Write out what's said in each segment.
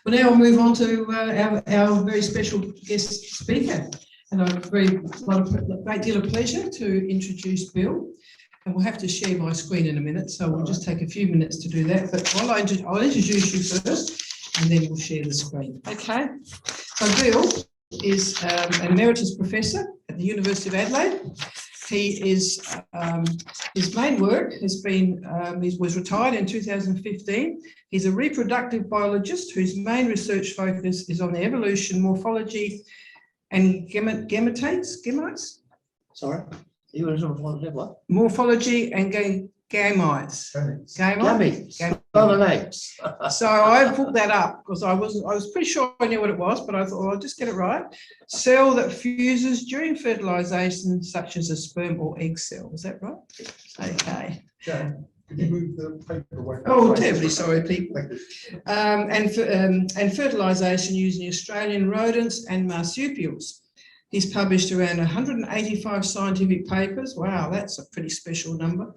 Well, now I'll move on to our very special guest speaker. And I have a great deal of pleasure to introduce Bill. And we'll have to share my screen in a minute, so we'll just take a few minutes to do that. But I'll introduce you first, and then we'll share the screen. Okay. So Bill is an Emeritus Professor at the University of Adelaide. He is, his main work has been, he was retired in 2015. He's a reproductive biologist whose main research focus is on the evolution, morphology, and gametes? Sorry? What? Morphology and gametes. Gametes. So I put that up because I was pretty sure I knew what it was, but I thought, well, I'll just get it right. Cell that fuses during fertilization, such as a sperm or egg cell. Is that right? Okay. Yeah. Could you move the paper away? Oh, terribly sorry, people. And fertilization using Australian rodents and marsupials. He's published around 185 scientific papers. Wow, that's a pretty special number.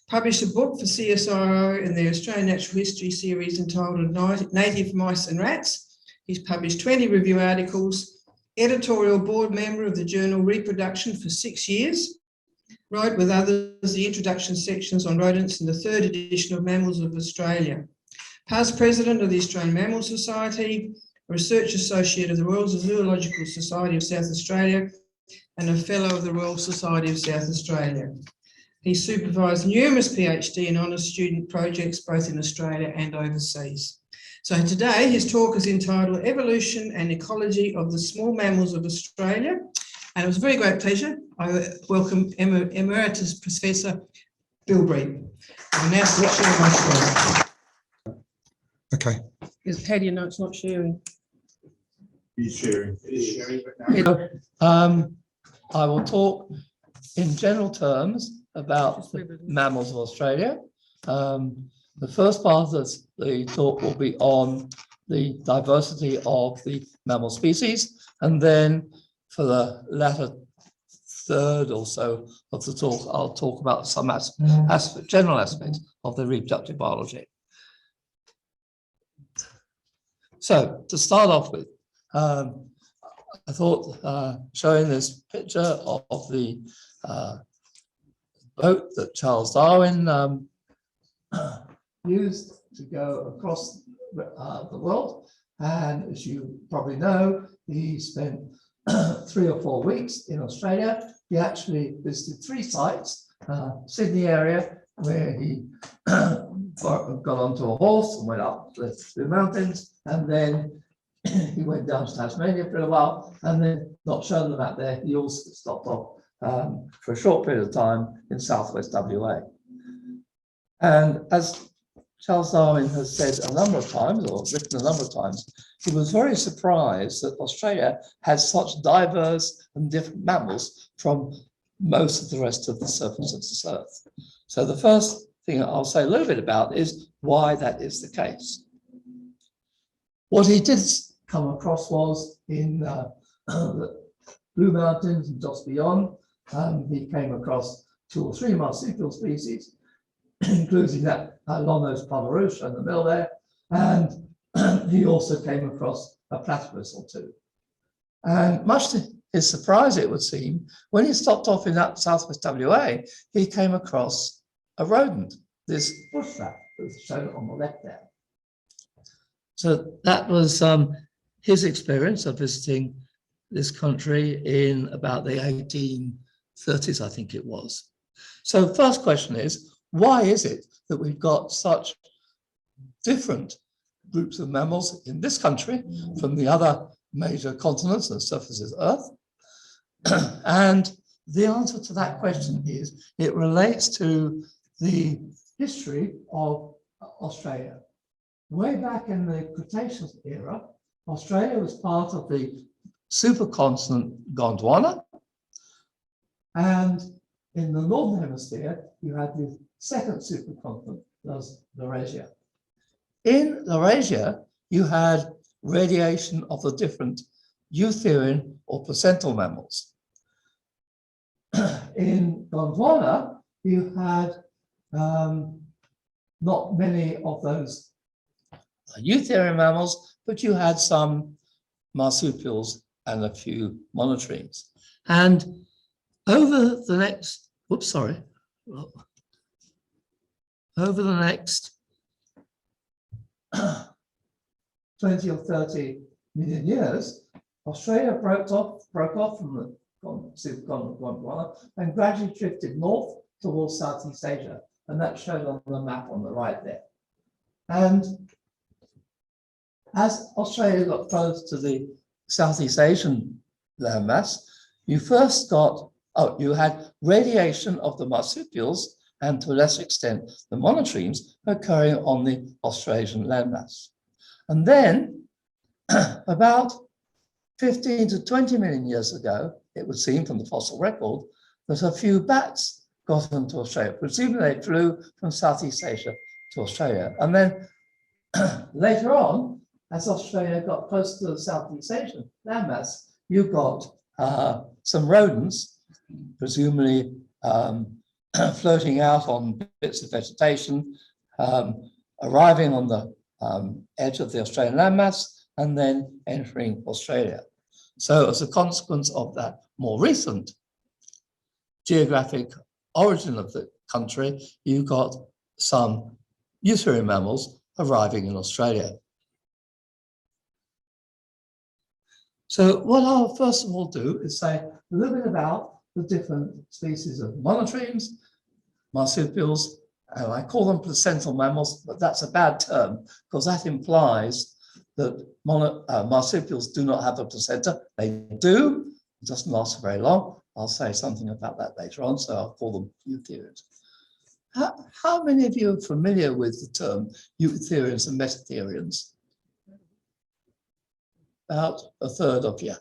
Published a book for CSIRO in the Australian Natural History series entitled Native Mice and Rats. He's published 20 review articles, editorial board member of the journal Reproduction for 6 years, wrote with others the introduction sections on rodents in the 3rd edition of Mammals of Australia. Past president of the Australian Mammal Society, a research associate of the Royal Zoological Society of South Australia, and a fellow of the Royal Society of South Australia. He supervised numerous PhD and honours student projects both in Australia and overseas. So today his talk is entitled Evolution and Ecology of the Small Mammals of Australia. And it was a very great pleasure. I welcome Emeritus Professor Bill Breed. I'm now sharing my screen. Okay. How do you know it's not sharing? He's sharing. It is sharing, but now. I will talk in general terms about the mammals of Australia. The first part of the talk will be on the diversity of the mammal species, and then for the latter third or so of the talk, I'll talk about some general aspects of the reproductive biology. So to start off with, I thought showing this picture of the boat that Charles Darwin used to go across the world. And as you probably know, he spent 3 or 4 weeks in Australia. He actually visited 3 sites, Sydney area, where he got onto a horse and went up the mountains, and then he went down to Tasmania for a while, and then not shown them out there, he also stopped off for a short period of time in southwest WA. And as Charles Darwin has said a number of times, or written a number of times, he was very surprised that Australia has such diverse and different mammals from most of the rest of the surface of this earth. So the first thing I'll say a little bit about is why that is the case. What he did come across was in the Blue Mountains and just beyond, he came across 2 or 3 marsupial species, including that long-nosed polarosa in the middle there, and he also came across a platypus or 2. And much to his surprise, it would seem, when he stopped off in that southwest WA, he came across a rodent, this bush rat that's shown on the left there. So that was his experience of visiting this country in about the 1830s, I think it was. So the first question is, why is it that we've got such different groups of mammals in this country from the other major continents and surfaces of Earth? And the answer to that question is it relates to the history of Australia. Way back in the Cretaceous era, Australia was part of the supercontinent Gondwana, and in the northern hemisphere, you had the second supercontinent, was Laurasia. In Laurasia, you had radiation of the different eutherian or placental mammals. In Gondwana, you had not many of those eutherian mammals, but you had some marsupials and a few monotremes. And over the next, over the next 20 or 30 million years, Australia broke off from the supercontinent Gondwana and gradually drifted north towards Southeast Asia. And that's shown on the map on the right there. And as Australia got close to the Southeast Asian landmass, you first got, you had radiation of the marsupials and to a lesser extent the monotremes occurring on the Austrasian landmass. And then about 15 to 20 million years ago, it would seem from the fossil record that a few bats got into Australia. Presumably they flew from Southeast Asia to Australia. And then later on, as Australia got close to the Southeast Asian landmass, you got some rodents, presumably floating out on bits of vegetation, arriving on the edge of the Australian landmass, and then entering Australia. So as a consequence of that more recent geographic origin of the country, you got some eutherian mammals arriving in Australia. So what I'll first of all do is say a little bit about the different species of monotremes, marsupials, and I call them placental mammals, but that's a bad term because that implies that marsupials do not have a placenta. They do, it doesn't last very long. I'll say something about that later on, so I'll call them eutherians. How many of you are familiar with the term eutherians and metatherians? About a third of you.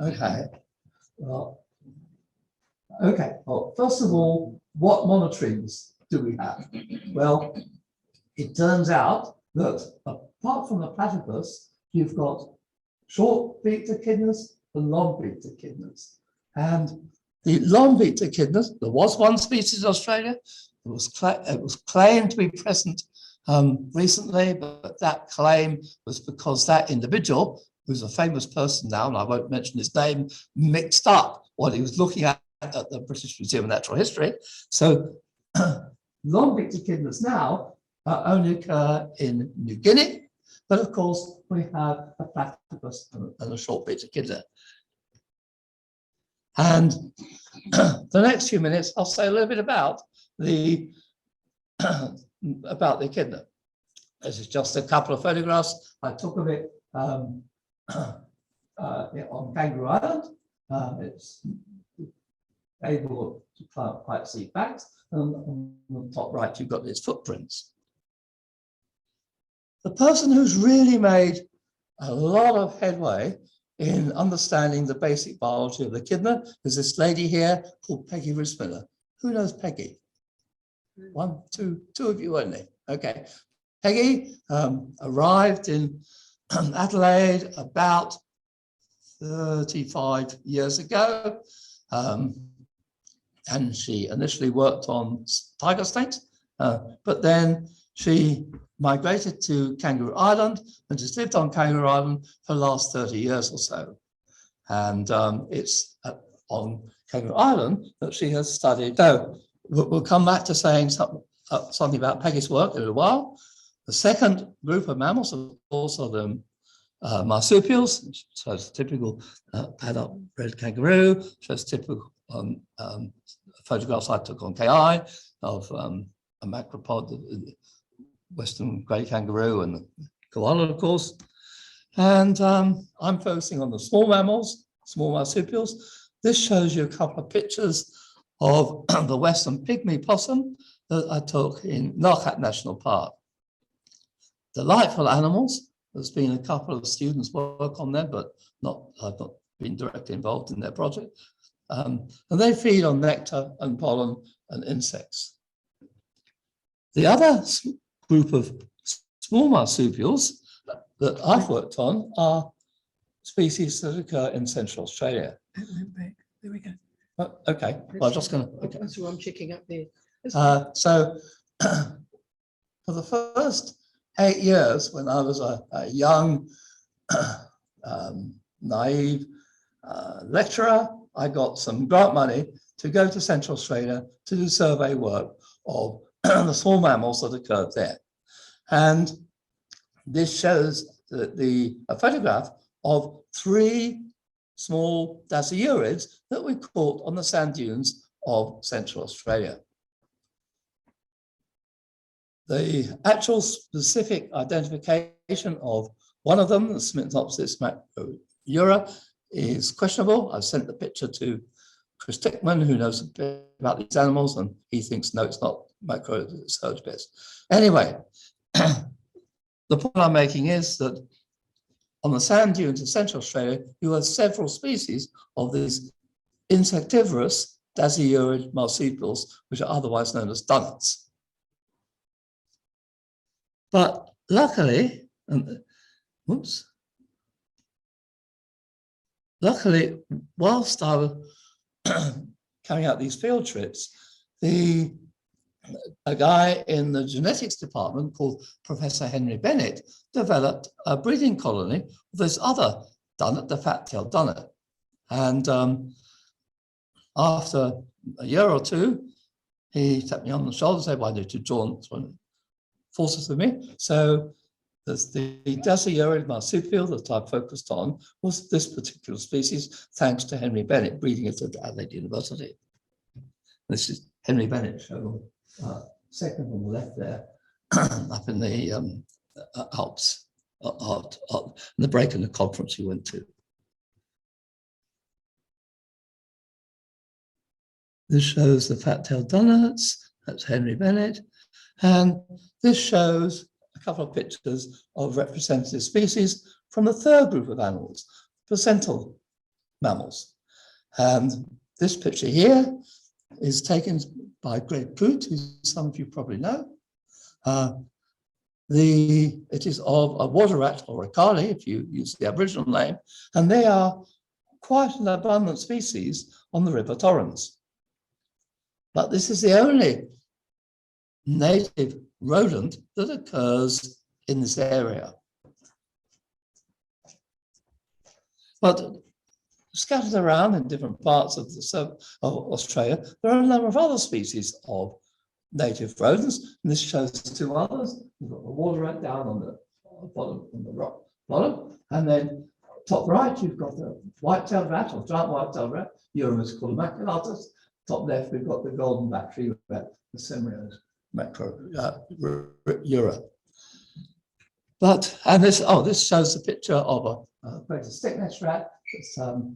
Okay. Well, first of all, what monotremes do we have? Well, it turns out that apart from the platypus, you've got short-beaked echidnas and long-beaked echidnas. And the long-beaked echidnas, there was one species in Australia. It was claimed to be present recently, but that claim was because that individual, who's a famous person now, and I won't mention his name, mixed up what he was looking at the British Museum of Natural History. So long-beaked echidnas now only occur in New Guinea, but of course we have a platypus and a short-beaked echidna. And the next few minutes, I'll say a little bit about the echidna. This is just a couple of photographs I took of it on Kangaroo Island. It's able to quite see back, and on the top right, you've got its footprints. The person who's really made a lot of headway in understanding the basic biology of the echidna is this lady here called Peggy Rismiller. Who knows Peggy? One, two of you only. Okay. Peggy arrived in Adelaide about 35 years ago. And she initially worked on tiger snakes, but then she migrated to Kangaroo Island and just lived on Kangaroo Island for the last 30 years or so. And it's on Kangaroo Island that she has studied. So we'll come back to saying something about Peggy's work in a while. The second group of mammals, of course, are the marsupials. So it's typical adult red kangaroo, shows typical photographs I took on KI of a macropod, the western grey kangaroo and the koala, of course. And I'm focusing on the small mammals, small marsupials. This shows you a couple of pictures of the western pygmy possum that I took in Narkat National Park. Delightful animals. There's been a couple of students work on them, but I've not been directly involved in their project. And they feed on nectar and pollen and insects. The other group of small marsupials that I've worked on are species that occur in Central Australia. There we go. Okay, well, I'm just going to. Okay. That's what I'm checking up there. So for the first 8 years, when I was a young, naive lecturer, I got some grant money to go to Central Australia to do survey work of the small mammals that occurred there. And this shows a photograph of 3 small dasyurids that we caught on the sand dunes of Central Australia. The actual specific identification of one of them, the Smithnopsis macroura, is questionable. I've sent the picture to Chris Tickman, who knows a bit about these animals, and he thinks, no, it's not macro, it's Hodgebis. Anyway, the point I'm making is that on the sand dunes of Central Australia, you have several species of these insectivorous dasyurid marsupials, which are otherwise known as dunnarts. But luckily, whilst I was carrying out these field trips, a guy in the genetics department called Professor Henry Bennett developed a breeding colony of this other dunnet, the fat-tailed dunnet. And after a year or two, he tapped me on the shoulder and said, why don't you join forces with me? So the dasyurid marsupial that I focused on was this particular species, thanks to Henry Bennett breeding it at Adelaide University. This is Henry Bennett shown second on the left there, up in the Alps, the break in the conference you went to. This shows the fat-tailed dunnarts, that's Henry Bennett, and this shows a couple of pictures of representative species from the third group of animals, placental mammals. And this picture here is taken by Greg Poot, who some of you probably know. It is of a water rat, or a Kali, if you use the Aboriginal name, and they are quite an abundant species on the River Torrens. But this is the only native rodent that occurs in this area. But scattered around in different parts of Australia, there are a number of other species of native rodents, and this shows 2 others. We've got the water rat down on the bottom, on the rock bottom, and then top right, you've got the white-tailed rat, or giant white-tailed rat, Uranus maculatus. Top left, we've got the golden battery rat, the Semrios macroura. But, and this shows a picture of a greater stick-nest rat that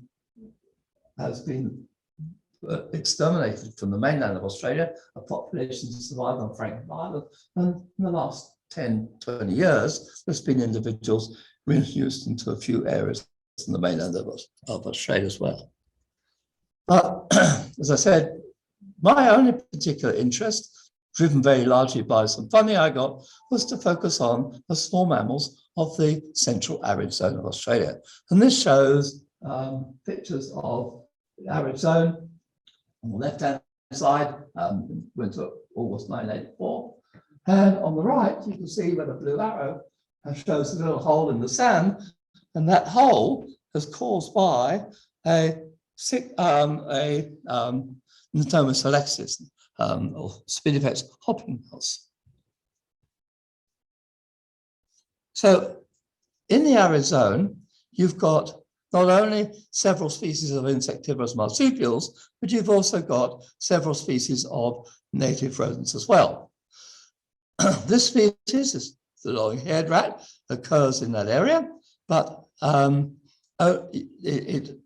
has been exterminated from the mainland of Australia. A population survived on Franklin Island, and in the last 10, 20 years, there's been individuals reintroduced into a few areas in the mainland of Australia as well. But as I said, my only particular interest, driven very largely by some funding I got, was to focus on the small mammals of the central arid zone of Australia. And this shows pictures of the arid zone on the left-hand side, went to August 1984. And on the right, you can see where the blue arrow shows a little hole in the sand, and that hole is caused by a Natomus alexis, or Spinifex hopping mouse. So in the arid zone, you've got not only several species of insectivorous marsupials, but you've also got several species of native rodents as well. This species, is the long-haired rat, occurs in that area, but it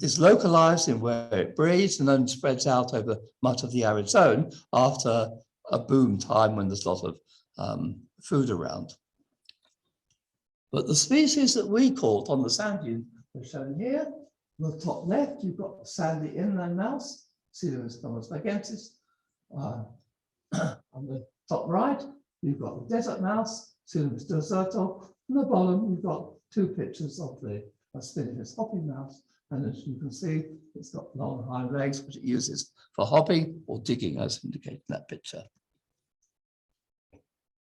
is localized in where it breeds and then spreads out over much of the arid zone after a boom time when there's a lot of food around. But the species that we caught on the sand dune are shown here. On the top left, you've got the sandy inland mouse, Cilius bagensis. On the top right, you've got the desert mouse, Cilius deserto. On the bottom, you've got 2 pictures of the Spinifex hopping mouse. And as you can see, it's got long hind legs, which it uses for hopping or digging, as indicated in that picture.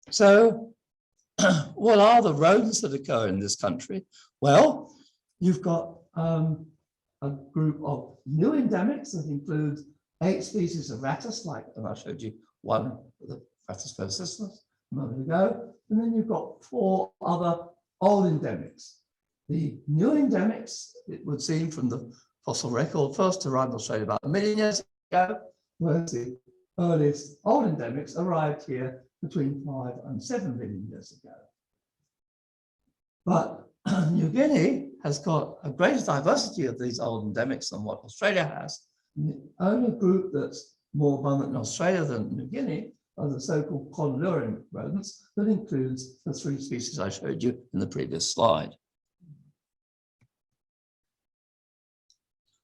So what are the rodents that occur in this country? Well, you've got a group of new endemics that includes 8 species of rattus, and I showed you one, the Rattus persistens, a moment ago. And then you've got 4 other old endemics. The new endemics, it would seem from the fossil record, first arrived in Australia about 1 million years ago, whereas the earliest old endemics arrived here between 5 and 7 million years ago. But New Guinea has got a greater diversity of these old endemics than what Australia has. And the only group that's more abundant in Australia than New Guinea are the so-called conluring rodents that includes the 3 species I showed you in the previous slide.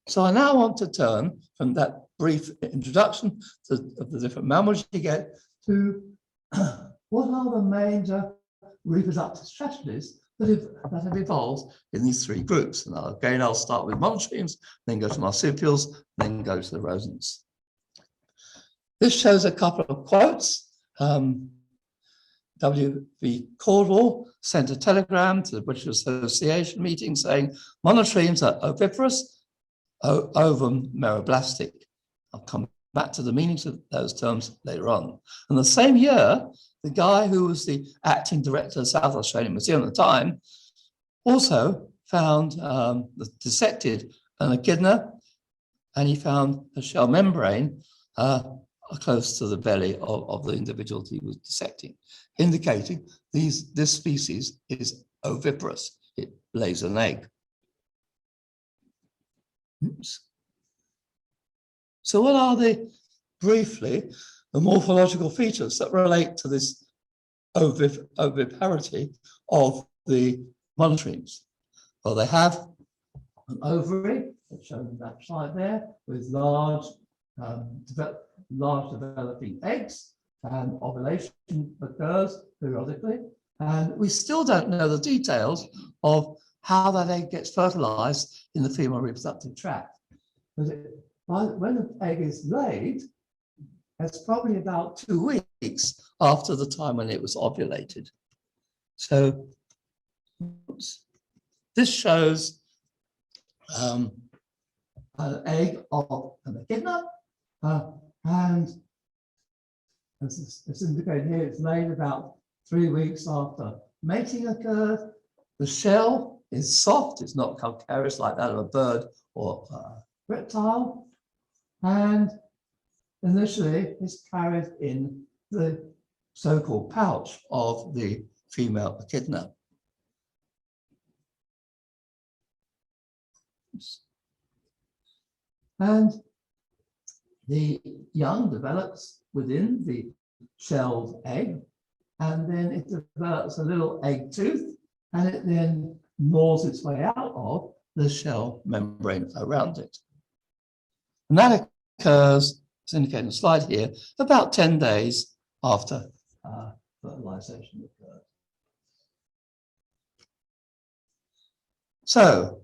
So I now want to turn from that brief introduction of the different mammals you get to what are the major reproductive strategies that have evolved in these 3 groups. And again, I'll start with monotremes, then go to marsupials, then go to the rodents. This shows a couple of quotes. W.V. Caldwell sent a telegram to the British Association meeting saying, monotremes are oviparous, ovum meriblastic. I'll come back to the meanings of those terms later on. And the same year, the guy who was the acting director of the South Australian Museum at the time also found dissected an echidna, and he found a shell membrane close to the belly of the individual he was dissecting, indicating this species is oviparous. It lays an egg. Oops. So what are briefly, the morphological features that relate to this oviparity of the monotremes? Well, they have an ovary, that's shown in that slide there, with large developing eggs, and ovulation occurs periodically. And we still don't know the details of how that egg gets fertilized in the female reproductive tract. But when the egg is laid, it's probably about 2 weeks after the time when it was ovulated. So this shows an egg of an echidna, and as it's indicated here, it's laid about 3 weeks after mating occurred. The shell is soft, it's not calcareous like that of a bird or a reptile, and initially it's carried in the so-called pouch of the female echidna. And the young develops within the shelled egg, and then it develops a little egg tooth, and it then gnaws its way out of the shell membrane around it. And that occurs, as indicated in the slide here, about 10 days after fertilization occurs. So,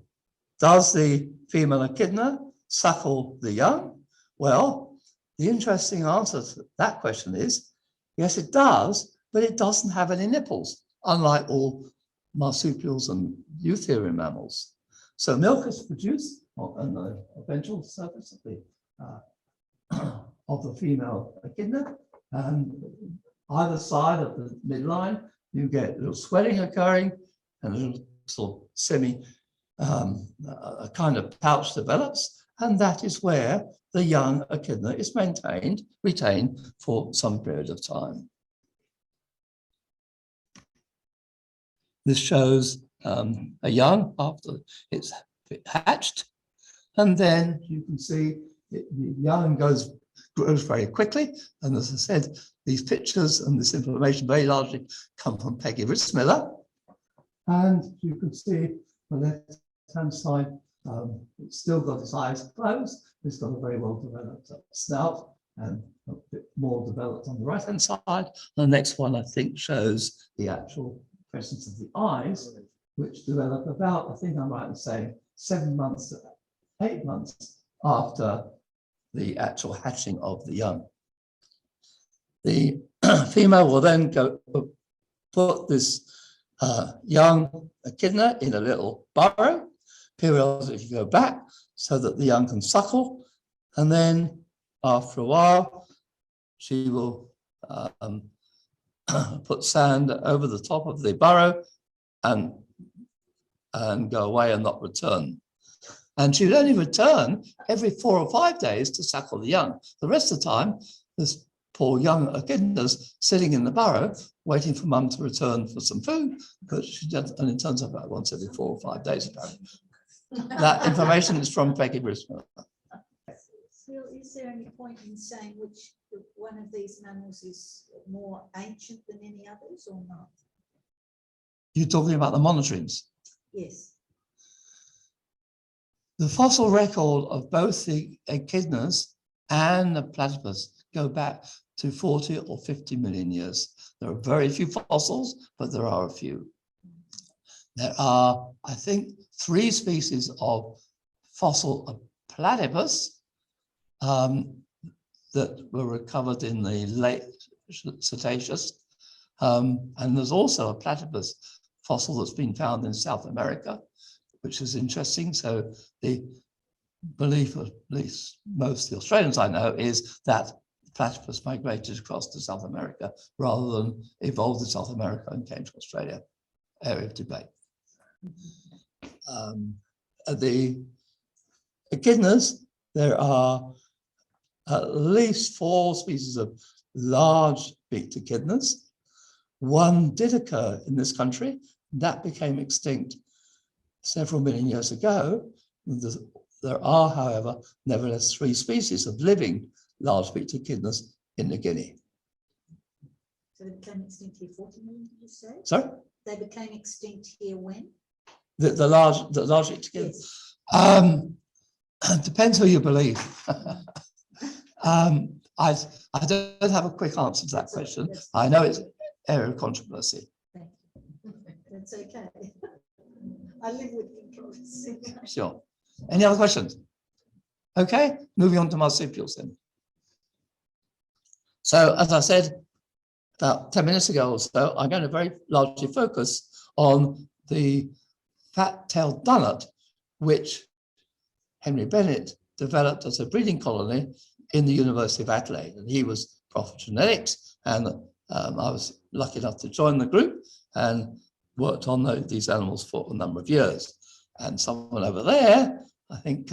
does the female echidna suckle the young? Well, the interesting answer to that question is, yes, it does, but it doesn't have any nipples, unlike all marsupials and eutherian mammals. So milk is produced on the ventral surface of the female echidna, and either side of the midline, you get a little swelling occurring and a little sort of a kind of pouch develops, and that is where the young echidna is retained for some period of time. This shows a young after it's hatched, and then you can see the young grows very quickly. And as I said, these pictures and this information very largely come from Peggy Rismiller. And you can see on the left-hand side, it's still got its eyes closed. It's got a very well developed snout, and a bit more developed on the right-hand side. The next one, I think, shows the actual presence of the eyes, which develop about, I think I'm right in saying, 7 months to 8 months after the actual hatching of the young. The female will then go put this young echidna in a little burrow, periodically go back so that the young can suckle, and then after a while she will put sand over the top of the burrow and go away and not return. And she would only return every 4 or 5 days to suckle the young. The rest of the time, this poor young echidna's sitting in the burrow waiting for mum to return for some food, because she only turns up about once every 4 or 5 days apparently. That information is from Becky Rismiller. So is there any point in saying which one of these mammals is more ancient than any others or not? You're talking about the monotremes. Yes. The fossil record of both the echidnas and the platypus go back to 40 or 50 million years. There are very few fossils, but there are a few. There are, I think, 3 species of fossil platypus that were recovered in the late Cretaceous. And there's also a platypus fossil that's been found in South America, which is interesting. So the belief, at least most of the Australians I know, is that platypus migrated across to South America rather than evolved in South America and came to Australia. Area of debate. The echidnas, there are at least 4 species of large beaked echidnas. One did occur in this country. That became extinct several million years ago. There are, however, nevertheless 3 species of living large beaked echidnas in New Guinea. So they became extinct here 40 million, did you say? Sorry? They became extinct here when? The large beaked echidnas. Yes. Depends who you believe. I don't have a quick answer to that question. I know it's area of controversy. Thank you. That's okay. I live with controversy. Sure. Any other questions? Okay, moving on to marsupials then. So as I said about 10 minutes ago or so, I'm going to very largely focus on the fat-tailed dunnet, which Henry Bennett developed as a breeding colony in the University of Adelaide. And he was Prof of genetics, and I was lucky enough to join the group and worked on these animals for a number of years. And someone over there, I think,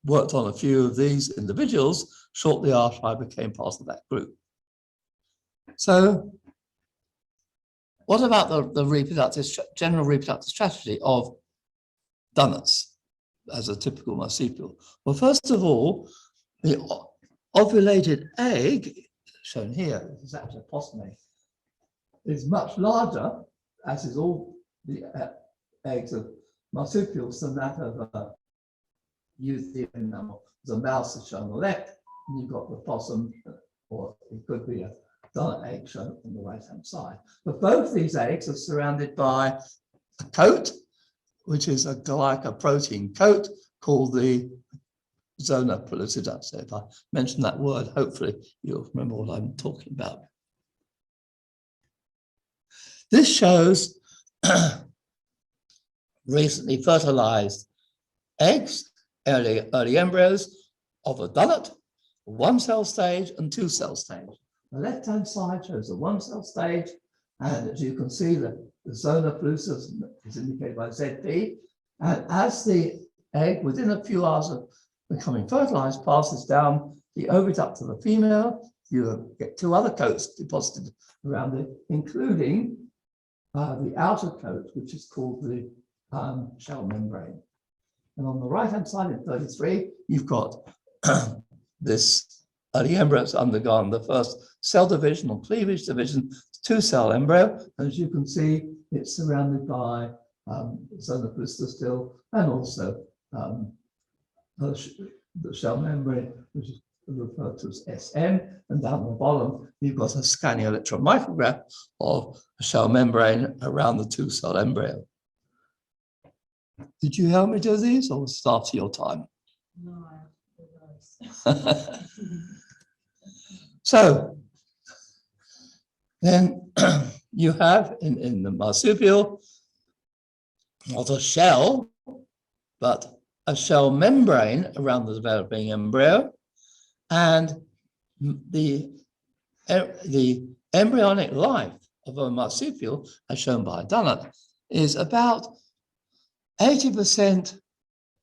worked on a few of these individuals shortly after I became part of that group. So what about the general reproductive strategy of dunnets as a typical marsupial? Well, first of all, the ovulated egg, shown here, is actually a possum egg, is much larger, as is all the eggs of marsupials, than that of a Euthian mammal. The mouse is shown on the left, and you've got the possum, or it could be a dunnet egg shown on the right-hand side. But both these eggs are surrounded by a coat, which is a glycoprotein coat called the zona pellucida. So if I mention that word, hopefully you'll remember what I'm talking about. This shows recently fertilized eggs, early embryos of a dunnet, 1-cell stage and 2-cell stage. The left-hand side shows the 1-cell stage, and as you can see, the zona pellucida is indicated by ZP. And as the egg, within a few hours of becoming fertilized, passes down the oviduct to the female, you get 2 other coats deposited around it, including the outer coat, which is called the shell membrane. And on the right-hand side in 33, you've got this early embryo has undergone the first cell division or cleavage division, 2-cell embryo. And as you can see, it's surrounded by zona pellucida still, and also the shell membrane, which is referred to as SM. And down the bottom, you've got a scanning electron micrograph of a shell membrane around the 2-cell embryo. Did you help me do these, or was it after your time? No, So then you have in the marsupial not a shell, but a shell membrane around the developing embryo, and the embryonic life of a marsupial, as shown by Dunnett, is about 80%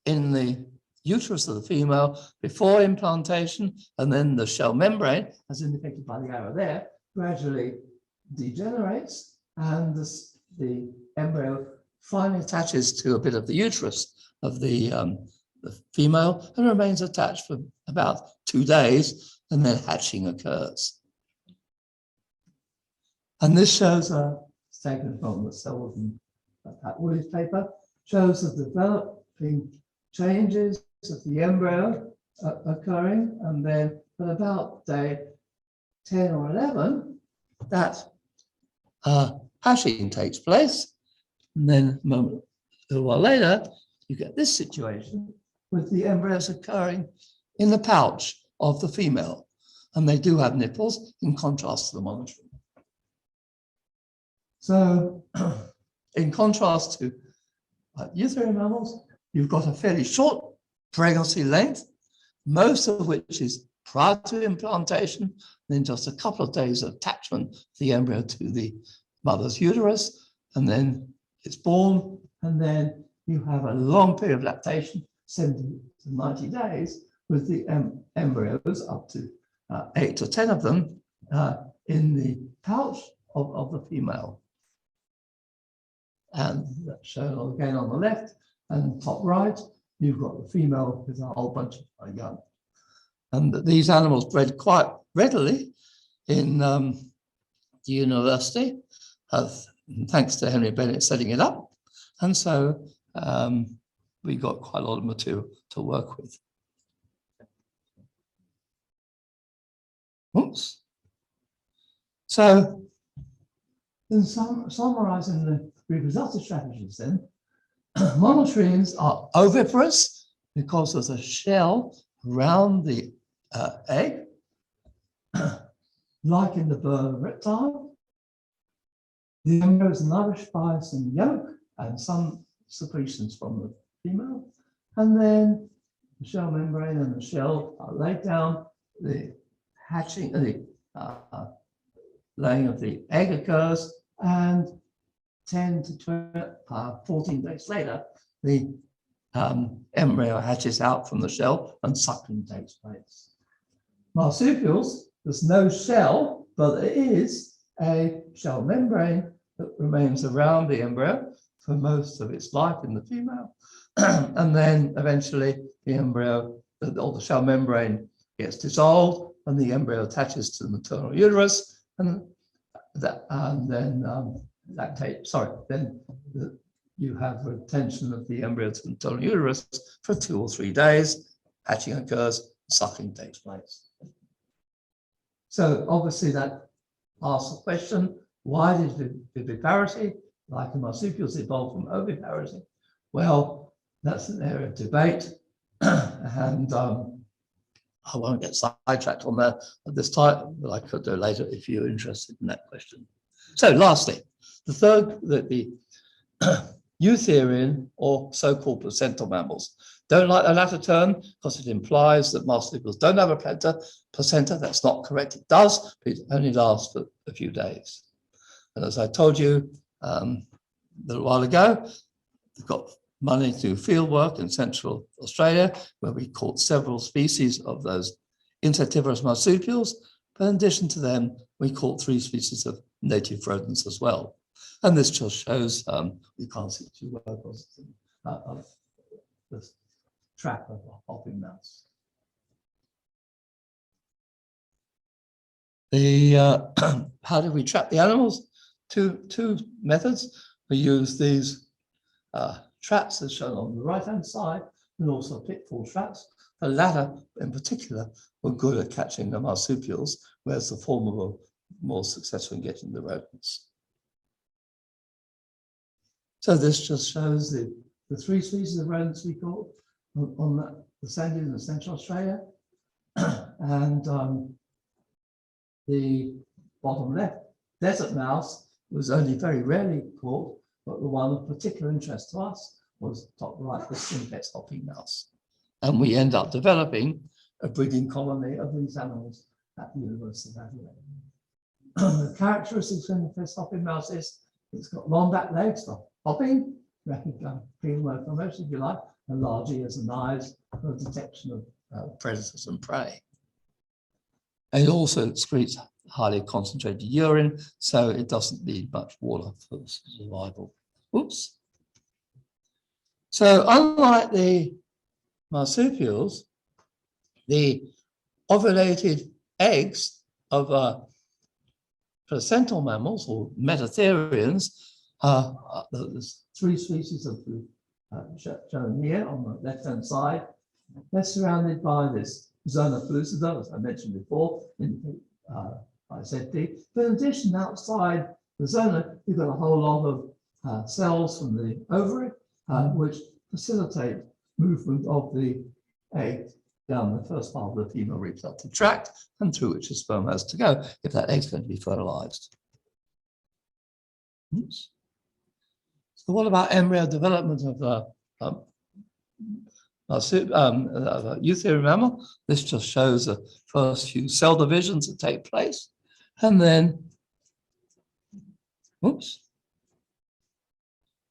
in the uterus of the female before implantation, and then the shell membrane, as indicated by the arrow there, gradually degenerates, and the embryo finally attaches to a bit of the uterus of the female and remains attached for about 2 days, and then hatching occurs. And this shows taken from the Sullivan Wooley's paper, shows the developing changes of the embryo occurring, and then at about day 10 or 11, that hatching takes place, and then a little while later, you get this situation with the embryos occurring in the pouch of the female, and they do have nipples in contrast to the monitoring. So, in contrast to eutherian mammals, you've got a fairly short pregnancy length, most of which is prior to implantation, then just a couple of days of attachment of the embryo to the mother's uterus, and then it's born, and then you have a long period of lactation, 70 to 90 days, with the embryos, up to 8 to 10 of them, in the pouch of the female. And that's shown again on the left, and top right, you've got the female with a whole bunch of young. And these animals bred quite readily in the university, thanks to Henry Bennett setting it up. And so we got quite a lot of material to work with. Oops. So, in summarizing the reproductive strategies then, monotremes are oviparous because there's a shell around the egg, like in the bird reptile. The embryo is nourished by some yolk and some secretions from the female, and then the shell membrane and the shell are laid down. The hatching, the laying of the egg occurs, and 10 to 14 days later, the embryo hatches out from the shell and suckling takes place. Marsupials, there's no shell, but there is a shell membrane that remains around the embryo for most of its life in the female. And then eventually the embryo, or the shell membrane, gets dissolved and the embryo attaches to the maternal uterus, and then you have retention of the embryo to the maternal uterus for 2 or 3 days. Hatching occurs, suckling takes place. So obviously that asks the question, why did viviparity, like the marsupials, evolve from oviparity? Well, that's an area of debate, and I won't get sidetracked on that at this time, but I could do later if you're interested in that question. So lastly, the third, the eutherian or so-called placental mammals. Don't like the latter term because it implies that marsupials don't have a placenta. That's not correct. It does, but it only lasts for a few days. And as I told you a little while ago, we've got money to do field work in Central Australia, where we caught several species of those insectivorous marsupials. But in addition to them, we caught 3 species of native rodents as well. And this just shows, you can't see too well because of the trap of a hopping mouse. How do we trap the animals? Two methods. We use these traps as shown on the right-hand side, and also pitfall traps. The latter, in particular, were good at catching the marsupials, whereas the former were more successful in getting the rodents. So this just shows the 3 species of rodents we caught on the sand dunes in Central Australia. And The bottom left, desert mouse, was only very rarely caught, but the one of particular interest to us was top right, the simplex hopping mouse. And we end up developing a breeding colony of these animals at the University of Adelaide. The characteristics of simplex hopping mouse is it's got long back legs for hopping, rapid being locomotion, if you like, and large ears and eyes for detection of predators and prey. And it also excretes highly concentrated urine, so it doesn't need much water for survival. Oops. So unlike the marsupials, the ovulated eggs of placental mammals or metatherians, there's three species of shown here on the left-hand side. They're surrounded by this zona pellucida, as I mentioned before, by ZD. But in addition, outside the zona, you've got a whole lot of cells from the ovary, which facilitate movement of the egg down the first part of the female reproductive tract and through which the sperm has to go if that egg's going to be fertilized. Oops. So what about embryo development of eutherian mammal? This just shows the first few cell divisions that take place, and then, oops,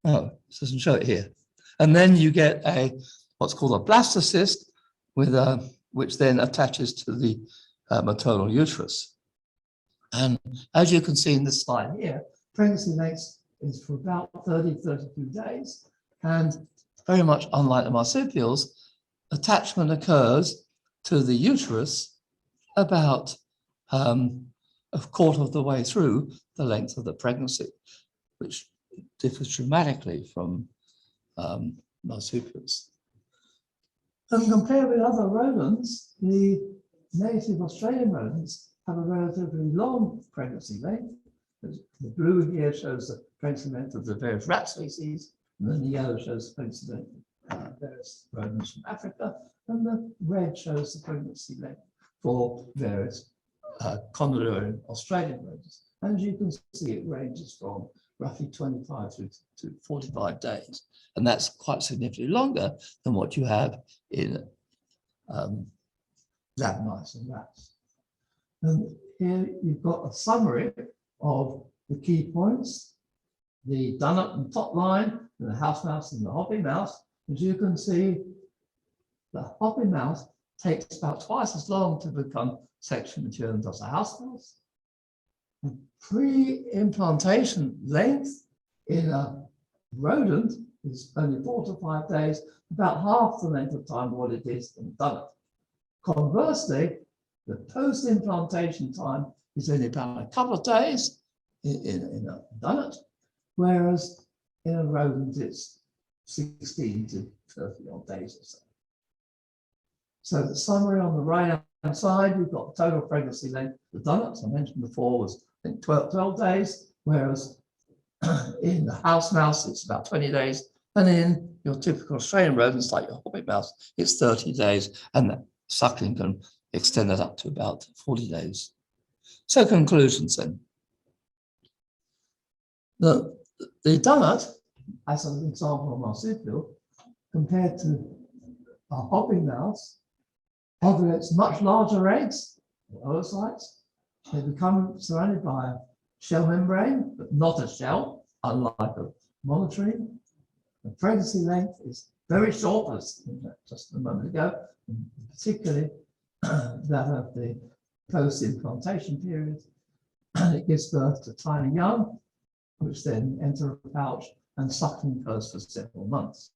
oh, this doesn't show it here. And then you get what's called a blastocyst, with which then attaches to the maternal uterus. And as you can see in this slide here, pregnancy length is for about 32 days, and very much unlike the marsupials, attachment occurs to the uterus about a quarter of the way through the length of the pregnancy, which differs dramatically from marsupials. And compared with other rodents, the native Australian rodents have a relatively long pregnancy length. The blue here shows the pregnancy length of the various rat species, and then the yellow shows the pregnancy length of various rodents from Africa, and the red shows the pregnancy length for various condylarthrian Australian rodents. And as you can see, it ranges from roughly 25 to 45 days. And that's quite significantly longer than what you have in lab mice and rats. And here you've got a summary of the key points, the dunnet and top line, and the house mouse and the hopping mouse. As you can see, the hopping mouse takes about twice as long to become sexually mature than does a house mouse. Pre-implantation length in a rodent is only 4 to 5 days, about half the length of time what it is in dunnet. Conversely, the post-implantation time is only about a couple of days in a dunnet, whereas in a rodent it's 16 to 30 odd days or so. So the summary on the right-hand side, we've got total pregnancy length. The dunnet, I mentioned before, was I think 12 days, whereas in the house mouse, it's about 20 days. And in your typical Australian rodents, like your hopping mouse, it's 30 days, and the suckling can extend it up to about 40 days. So conclusions then. The dunnet, as an example of marsupial, compared to a hopping mouse, ovulates much larger eggs, oocytes. They become surrounded by a shell membrane, but not a shell, unlike a monitoring. The pregnancy length is very short, as just a moment ago, particularly that of the post-implantation period. And it gives birth to tiny young, which then enter a pouch, and suckling occurs for several months.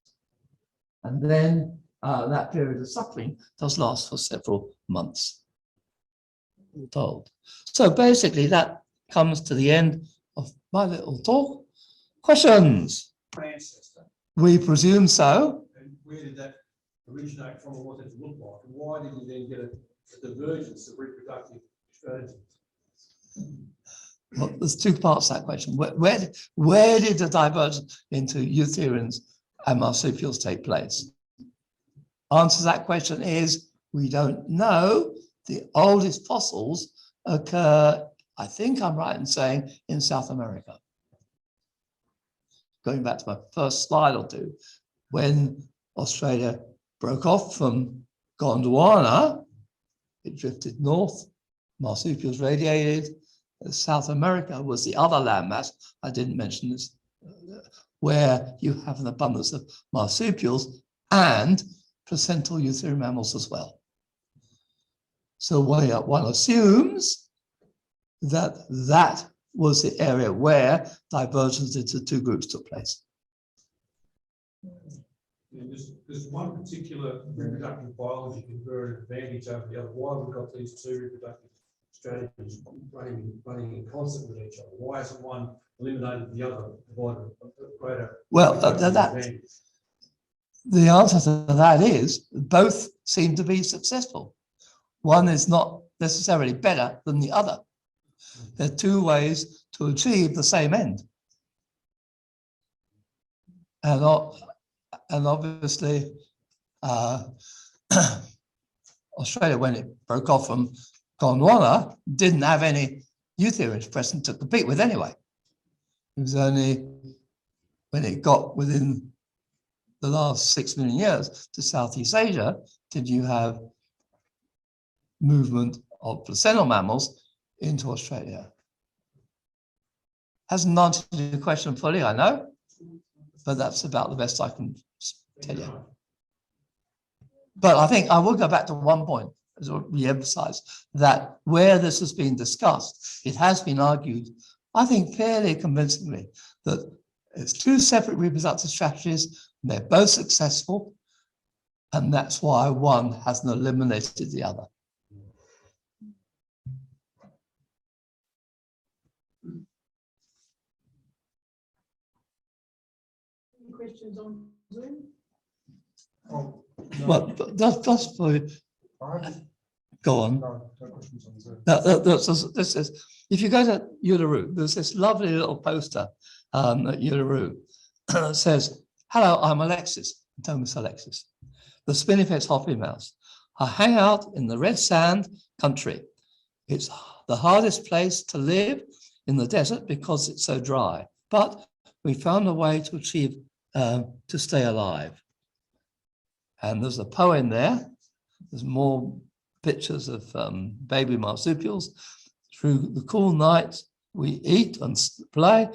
And then that period of suckling does last for several months, all told. So basically that comes to the end of my little talk. Questions? Ancestor. We presume so. And where did that originate from, or what did it look like? And why did you then get a divergence of reproductive strategies? Well, there's two parts to that question. Where did the divergence into eutherians and marsupials take place? Answer to that question is we don't know. The oldest fossils occur, I think I'm right in saying, in South America. Going back to my first slide or two, when Australia broke off from Gondwana, it drifted north, marsupials radiated. South America was the other landmass, I didn't mention this, where you have an abundance of marsupials and placental eutherian mammals as well. So one assumes that that was the area where divergence into two groups took place. And there's one particular reproductive biology conferred advantage over the other. Why have we got these two reproductive strategies running in concert with each other? Why hasn't one eliminated the other, provided a greater? Well, the answer to that is both seem to be successful. One is not necessarily better than the other. There are two ways to achieve the same end. And obviously, Australia, when it broke off from Gondwana, didn't have any eutherians present to compete with anyway. It was only when it got within the last 6 million years to Southeast Asia did you have movement of placental mammals into Australia. Hasn't answered your question fully, I know, but that's about the best I can tell you. But I think I will go back to one point, as I re-emphasize, that where this has been discussed, it has been argued, I think fairly convincingly, that it's two separate reproductive strategies, and they're both successful, and that's why one hasn't eliminated the other. Any questions on Zoom? Oh, no. Well, just for, go on. No questions on Zoom. This is, if you go to Uluru, there's this lovely little poster at Uluru that says, "Hello, I'm Alexis, Thomas Alexis, the spinifex hoppy mouse. I hang out in the red sand country. It's the hardest place to live in the desert because it's so dry, but we found a way to achieve, to stay alive." And there's a poem there. There's more pictures of baby marsupials. Through the cool nights, we eat and play,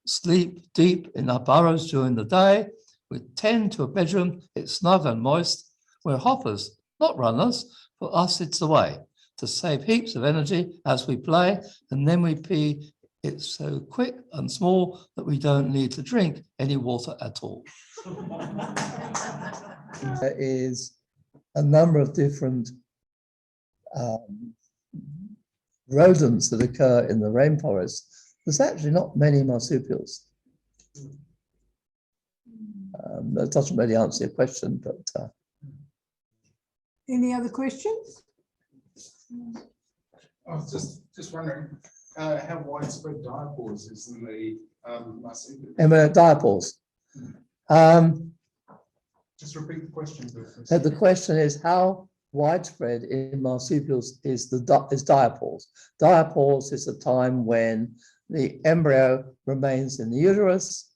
sleep deep in our burrows during the day. We tend to a bedroom, it's snug and moist. We're hoppers, not runners. For us, it's the way to save heaps of energy as we play, and then we pee. It's so quick and small that we don't need to drink any water at all. There is a number of different rodents that occur in the rainforest. There's actually not many marsupials. That doesn't really answer your question, but. Any other questions? I was just wondering how widespread diapause is in the marsupial. Diapause. Just repeat the question. The question is how widespread in marsupials is diapause. Diapause is a time when the embryo remains in the uterus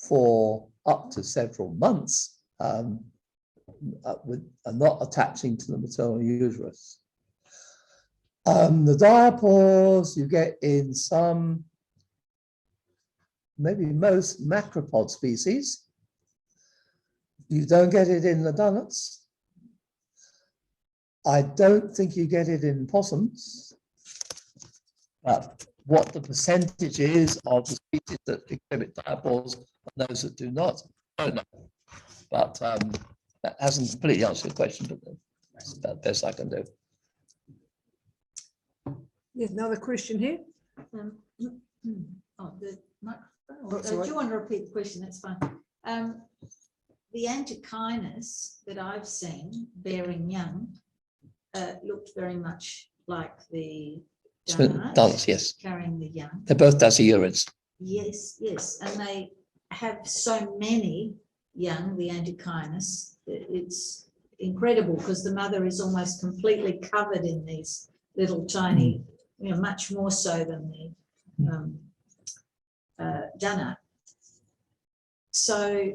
for up to several months and not attaching to the maternal uterus. The diapause you get in some, maybe most macropod species. You don't get it in the dunnarts. I don't think you get it in possums. But what the percentage is of the species that exhibit diapause and those that do not, I don't know. But that hasn't completely answered the question, but that's about the best I can do. Yes, another question here. The microphone. That's Do all right. you want to repeat the question? That's fine. The Echidna that I've seen bearing young looked very much like the Dunnarts, yes. carrying the young. They're both dasyurids. Yes, yes, and they have so many young, the Echidna. It's incredible because the mother is almost completely covered in these little tiny, you know, much more so than the dunner. So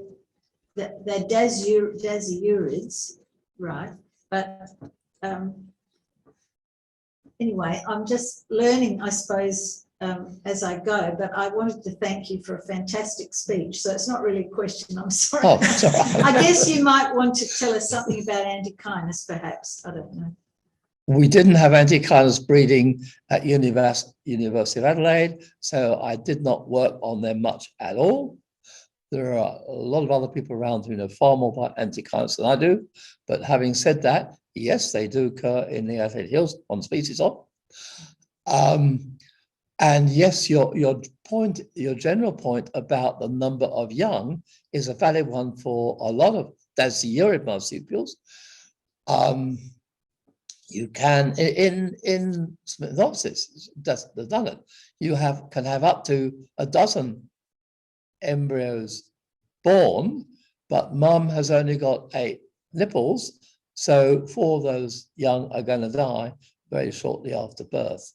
they're dasyurids, right? But anyway, I'm just learning, I suppose, as I go, but I wanted to thank you for a fantastic speech. So it's not really a question, I'm sorry. Oh, it's all right. I guess you might want to tell us something about Antechinus, perhaps. I don't know. We didn't have Antechinus breeding at University of Adelaide, so I did not work on them much at all. There are a lot of other people around who know far more about Antechinus than I do. But having said that, yes, they do occur in the Adelaide Hills, one species of. And yes, your general point about the number of young is a valid one for a lot of dasyurid marsupials. You can in Smithopsis, the dunnet, you can have up to a dozen embryos born, but mum has only got 8 nipples, so 4 of those young are going to die very shortly after birth.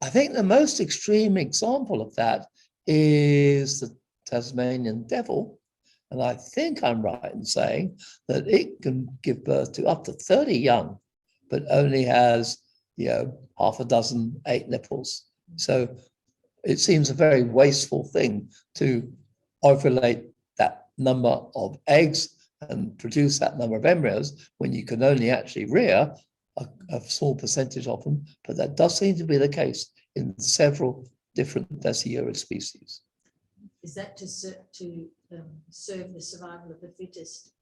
I think the most extreme example of that is the Tasmanian devil, and I think I'm right in saying that it can give birth to up to 30 young, but only has, you know, half a dozen 8 nipples. So it seems a very wasteful thing to ovulate that number of eggs and produce that number of embryos when you can only actually rear a small percentage of them, but that does seem to be the case in several different dasyurid species. Is that to serve the survival of the fittest?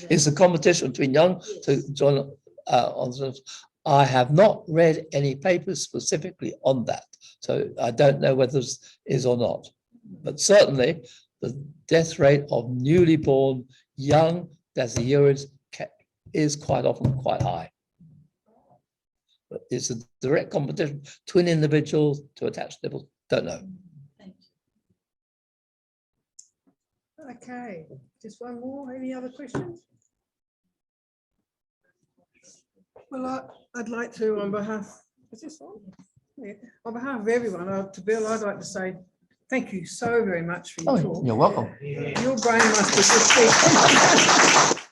It's a competition between young to join on. I have not read any papers specifically on that, so I don't know whether this is or not. But certainly, the death rate of newly born young dasyurids is quite often quite high. But it's a direct competition between individuals to attach nipples. Don't know. Thank you. Okay, just one more. Any other questions? Well, I'd like to, on behalf, is this on? Yeah. On behalf of everyone, to Bill, I'd like to say thank you so very much for your talk. You're welcome. Your brain must be just big.